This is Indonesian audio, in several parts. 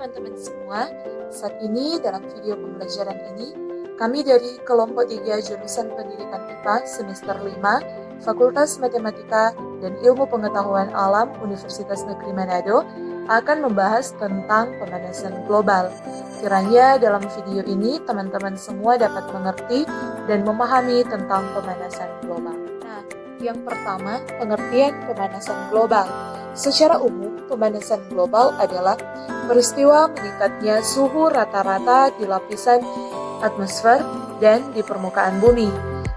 teman-teman semua. Saat ini dalam video pembelajaran ini, kami dari kelompok 3 jurusan Pendidikan IPA semester 5, Fakultas Matematika dan Ilmu Pengetahuan Alam Universitas Negeri Manado akan membahas tentang pemanasan global. Kiranya dalam video ini teman-teman semua dapat mengerti dan memahami tentang pemanasan global. Nah, yang pertama, pengertian pemanasan global. Secara umum, pemanasan global adalah peristiwa meningkatnya suhu rata-rata di lapisan atmosfer dan di permukaan bumi.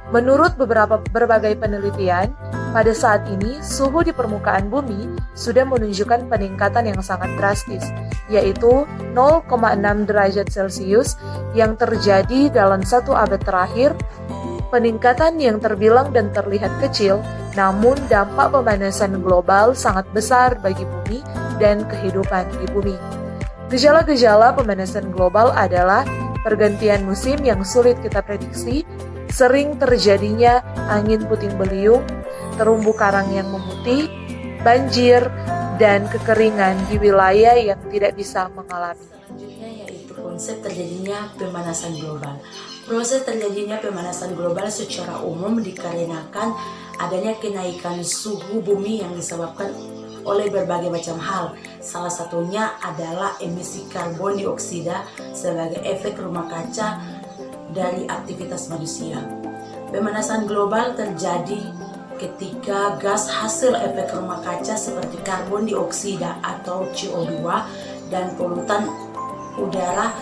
Menurut berbagai penelitian, pada saat ini suhu di permukaan bumi sudah menunjukkan peningkatan yang sangat drastis, yaitu 0,6 derajat Celcius yang terjadi dalam 1 abad terakhir. Peningkatan yang terbilang dan terlihat kecil, namun dampak pemanasan global sangat besar bagi bumi dan kehidupan di bumi. Gejala-gejala pemanasan global adalah pergantian musim yang sulit kita prediksi, sering terjadinya angin puting beliung, terumbu karang yang memutih, banjir, dan kekeringan di wilayah yang tidak bisa mengalami. Selanjutnya yaitu konsep terjadinya pemanasan global. Proses terjadinya pemanasan global secara umum dikarenakan adanya kenaikan suhu bumi yang disebabkan oleh berbagai macam hal. Salah satunya adalah emisi karbon dioksida sebagai efek rumah kaca dari aktivitas manusia. Pemanasan global terjadi ketika gas hasil efek rumah kaca seperti karbon dioksida atau CO2 dan polutan udara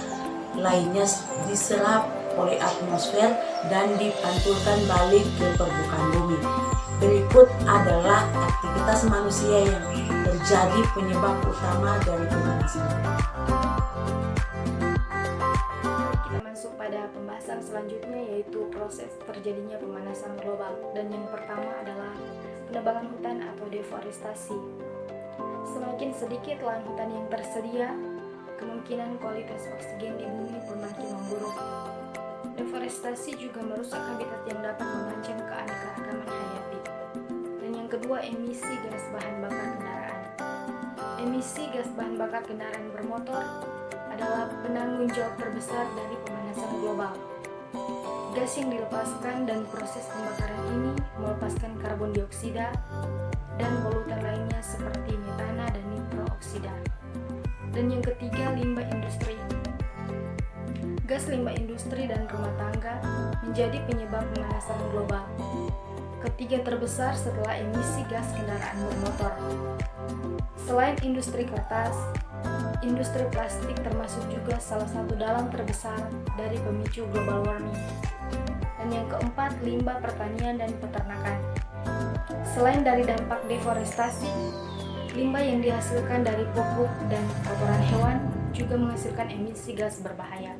lainnya diserap oleh atmosfer dan dipantulkan balik ke permukaan bumi. Berikut adalah aktivitas manusia yang terjadi penyebab utama dari pemanasan. Kita masuk pada pembahasan selanjutnya, yaitu proses terjadinya pemanasan global. Dan yang pertama adalah penebangan hutan atau deforestasi. Semakin sedikit lahan hutan yang tersedia, kemungkinan kualitas oksigen di bumi semakin memburuk. Deforestasi juga merusak habitat yang dapat mengancam keanekaragaman hayati. Dan yang kedua, emisi gas bahan bakar kendaraan. Emisi gas bahan bakar kendaraan bermotor adalah penanggung jawab terbesar dari pemanasan global. Gas yang dilepaskan dan proses pembakaran ini melepaskan karbon dioksida dan polutan lainnya seperti metana dan nitrooksida. Dan yang ketiga, limbah industri. Gas limbah industri dan rumah tangga menjadi penyebab pemanasan global. Ketiga terbesar setelah emisi gas kendaraan bermotor. Selain industri kertas, industri plastik termasuk juga salah satu dalam terbesar dari pemicu global warming. Dan yang keempat, limbah pertanian dan peternakan. Selain dari dampak deforestasi, limbah yang dihasilkan dari pupuk dan kotoran hewan juga menghasilkan emisi gas berbahaya.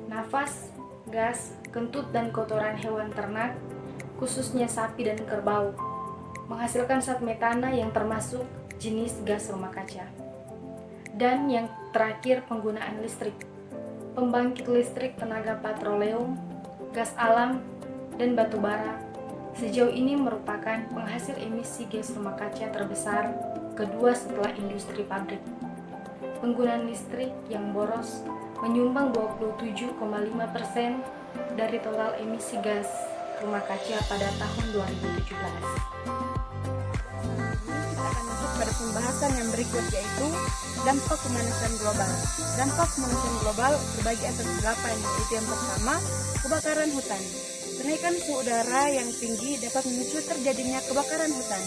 Nafas, gas, kentut, dan kotoran hewan ternak, khususnya sapi dan kerbau, menghasilkan zat metana yang termasuk jenis gas rumah kaca. Dan yang terakhir, penggunaan listrik. Pembangkit listrik tenaga petroleum, gas alam, dan batu bara sejauh ini merupakan penghasil emisi gas rumah kaca terbesar kedua setelah industri pabrik. Penggunaan listrik yang boros menyumbang 27,5% dari total emisi gas rumah kaca pada tahun 2017. Kita akan masuk pada pembahasan yang berikut, yaitu dampak pemanasan global. Dampak pemanasan global terbagi atas 8, yaitu yang pertama, kebakaran hutan. Kenaikan suhu udara yang tinggi dapat memicu terjadinya kebakaran hutan.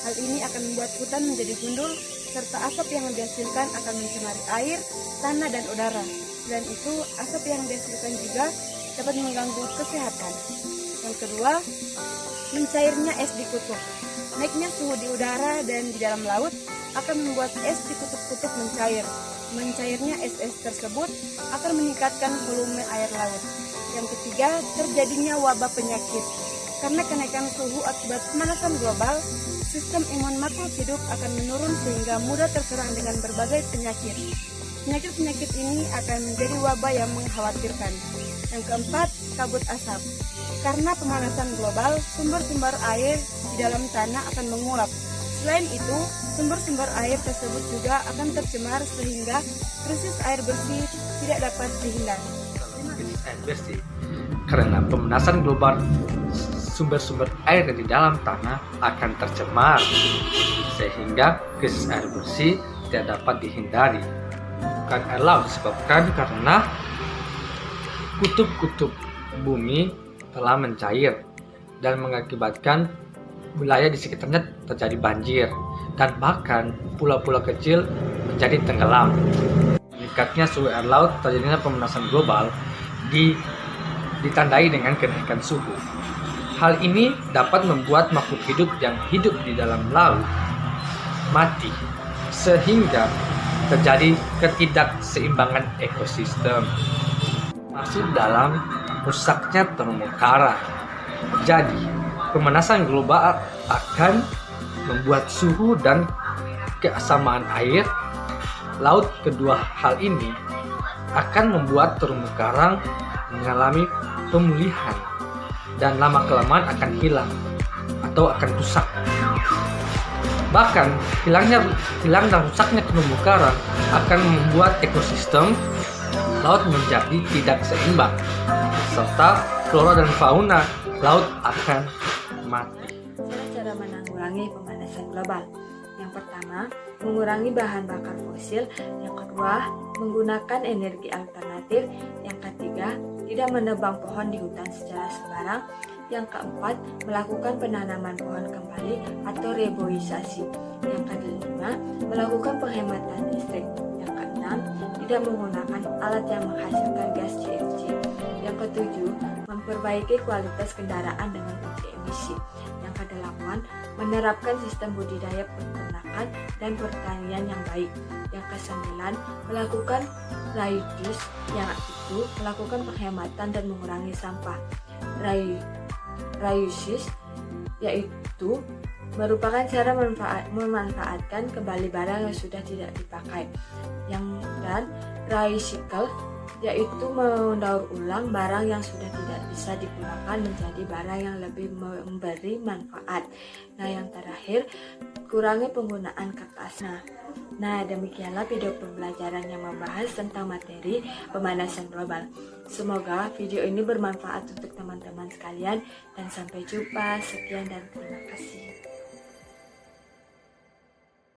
Hal ini akan membuat hutan menjadi gundul, serta asap yang dihasilkan akan mencemari air, tanah, dan udara. Dan itu, asap yang dihasilkan juga dapat mengganggu kesehatan. Yang kedua, mencairnya es di kutub. Naiknya suhu di udara dan di dalam laut akan membuat es di kutub-kutub mencair. Mencairnya es-es tersebut akan meningkatkan volume air laut. Yang ketiga, terjadinya wabah penyakit. Karena kenaikan suhu akibat pemanasan global, sistem imun makhluk hidup akan menurun sehingga mudah terserang dengan berbagai penyakit. Penyakit-penyakit ini akan menjadi wabah yang mengkhawatirkan. Yang keempat, kabut asap. Karena pemanasan global, sumber-sumber air di dalam tanah akan menguap, Selain itu, sumber-sumber air tersebut juga akan tercemar sehingga krisis air bersih tidak dapat dihindari. Krisis air bersih karena pemanasan global, sumber-sumber air di dalam tanah akan tercemar sehingga krisis air bersih tidak dapat dihindari. Bukan air laut disebabkan karena kutub-kutub bumi telah mencair dan mengakibatkan wilayah di sekitarnya terjadi banjir dan bahkan pulau-pulau kecil menjadi tenggelam. Meningkatnya suhu air laut, terjadinya pemanasan global ditandai dengan kenaikan suhu. Hal ini dapat membuat makhluk hidup yang hidup di dalam laut mati, sehingga terjadi ketidakseimbangan ekosistem, masuk dalam rusaknya terumbu karang. Jadi, pemanasan global akan membuat suhu dan kesamaan air laut. Kedua hal ini akan membuat terumbu karang mengalami pemulihan dan lama-kelamaan akan hilang atau akan rusak. Bahkan hilang dan rusaknya terumbu karang akan membuat ekosistem laut menjadi tidak seimbang, serta flora dan fauna laut akan mati. Cara menanggulangi pemanasan global. Yang pertama, mengurangi bahan bakar fosil. Yang kedua, menggunakan energi alternatif. Yang ketiga, tidak menebang pohon di hutan secara sembarang. Yang keempat, melakukan penanaman pohon kembali atau reboisasi. Yang kelima, melakukan penghematan listrik. Yang keenam, tidak menggunakan alat yang menghasilkan gas CFC. Yang ketujuh, memperbaiki kualitas kendaraan dengan uji emisi. Yang kedelapan, menerapkan sistem budidaya peternakan dan pertanian yang baik. Yang kesembilan, melakukan reuse, yang itu melakukan penghematan dan mengurangi sampah. Reuse yaitu merupakan cara memanfaatkan kembali barang yang sudah tidak dipakai. Dan recycle yaitu mendaur ulang barang yang sudah tidak bisa digunakan menjadi barang yang lebih memberi manfaat. Nah, yang terakhir, kurangi penggunaan kertas. Nah, demikianlah video pembelajaran yang membahas tentang materi pemanasan global. Semoga video ini bermanfaat untuk teman-teman sekalian dan sampai jumpa. Sekian dan terima kasih.